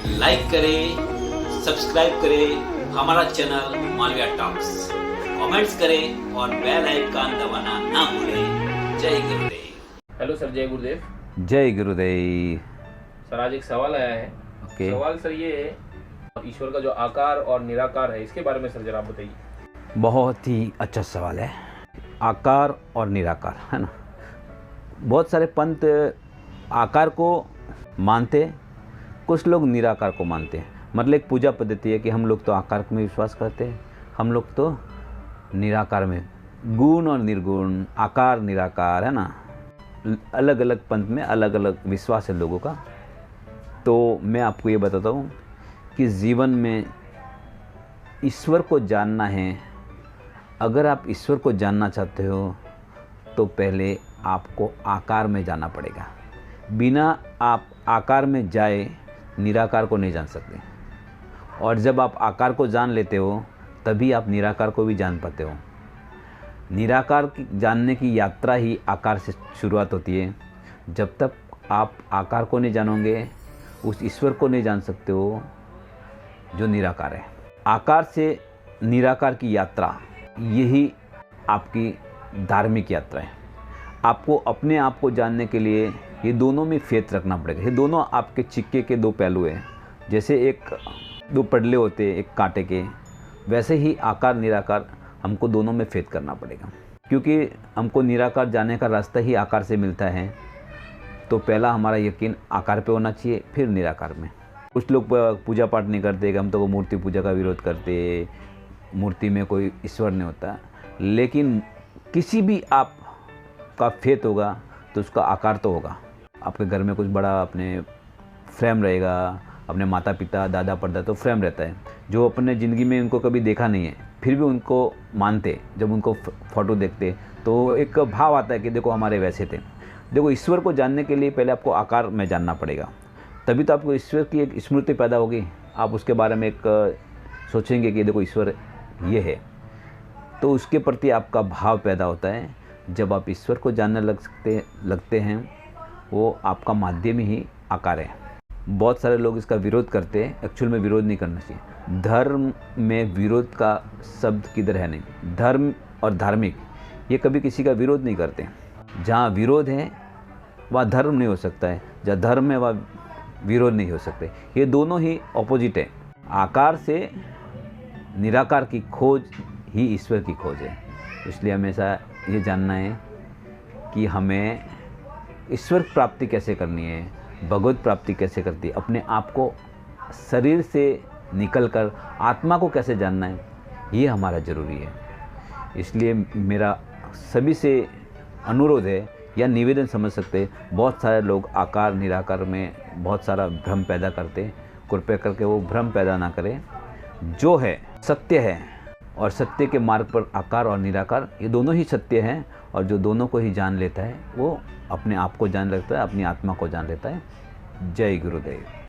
Like करें, subscribe करें हमारा चैनल मालविया टॉक्स, कमेंट्स करें और बेल आइकन दबाना ना भूलें। जय गुरुदेव। हेलो सर, जय गुरुदेव। जय गुरुदेव। सर आज एक सवाल आया है। ओके। सवाल सर ये है, ईश्वर का जो आकार और निराकार है इसके बारे में सर जरा आप बताइए। बहुत ही अच्छा सवाल है। आकार और निराकार, है ना। बहुत सारे पंथ आकार को मानते, कुछ लोग निराकार को मानते हैं। मतलब एक पूजा पद्धति है कि हम लोग तो आकार में विश्वास करते हैं, हम लोग तो निराकार में, गुण और निर्गुण, आकार निराकार, है ना। अलग अलग पंथ में अलग अलग विश्वास है लोगों का। तो मैं आपको ये बताता हूँ कि जीवन में ईश्वर को जानना है। अगर आप ईश्वर को जानना चाहते हो तो पहले आपको आकार में जाना पड़ेगा। बिना आप आकार में जाए निराकार को नहीं जान सकते। और जब आप आकार को जान लेते हो तभी आप निराकार को भी जान पाते हो। निराकार की जानने की यात्रा ही आकार से शुरुआत होती है। जब तक आप आकार को नहीं जानोगे उस ईश्वर को नहीं जान सकते हो जो निराकार है। आकार से निराकार की यात्रा, यही आपकी धार्मिक यात्रा है। आपको अपने आप को जानने के लिए ये दोनों में फेथ रखना पड़ेगा। ये दोनों आपके सिक्के के दो पहलू हैं। जैसे एक दो पडले होते हैं एक कांटे के, वैसे ही आकार निराकार हमको दोनों में फेथ करना पड़ेगा। क्योंकि हमको निराकार जाने का रास्ता ही आकार से मिलता है। तो पहला हमारा यकीन आकार पे होना चाहिए, फिर निराकार में। कुछ लोग पूजा पाठ नहीं करते, हम तो मूर्ति पूजा का विरोध करते, मूर्ति में कोई ईश्वर नहीं होता। लेकिन किसी भी आप का फेथ होगा तो उसका आकार तो होगा। आपके घर में कुछ बड़ा अपने फ्रेम रहेगा, अपने माता पिता दादा परदादा तो फ्रेम रहता है, जो अपने ज़िंदगी में उनको कभी देखा नहीं है, फिर भी उनको मानते। जब उनको फ़ोटो देखते तो एक भाव आता है कि देखो हमारे वैसे थे। देखो, ईश्वर को जानने के लिए पहले आपको आकार में जानना पड़ेगा, तभी तो आपको ईश्वर की एक स्मृति पैदा होगी। आप उसके बारे में एक सोचेंगे कि देखो ईश्वर ये है, तो उसके प्रति आपका भाव पैदा होता है। जब आप ईश्वर को जानने लगते हैं, वो आपका माध्यम ही आकार है। बहुत सारे लोग इसका विरोध करते हैं। एक्चुअल में विरोध नहीं करना चाहिए। धर्म में विरोध का शब्द किधर है नहीं। धर्म और धार्मिक ये कभी किसी का विरोध नहीं करते। जहाँ विरोध है वहाँ धर्म नहीं हो सकता है, जहाँ धर्म है वहाँ विरोध नहीं हो सकते। ये दोनों ही ऑपोजिट है। आकार से निराकार की खोज ही ईश्वर की खोज है। इसलिए हमेशा ये जानना है कि हमें ईश्वर प्राप्ति कैसे करनी है, भगवत प्राप्ति कैसे करती है, अपने आप को शरीर से निकलकर आत्मा को कैसे जानना है, ये हमारा ज़रूरी है। इसलिए मेरा सभी से अनुरोध है या निवेदन समझ सकते, बहुत सारे लोग आकार निराकार में बहुत सारा भ्रम पैदा करते। कृपया करके वो भ्रम पैदा ना करें। जो है सत्य है, और सत्य के मार्ग पर आकार और निराकार ये दोनों ही सत्य हैं। और जो दोनों को ही जान लेता है वो अपने आप को जान लेता है, अपनी आत्मा को जान लेता है। जय गुरुदेव।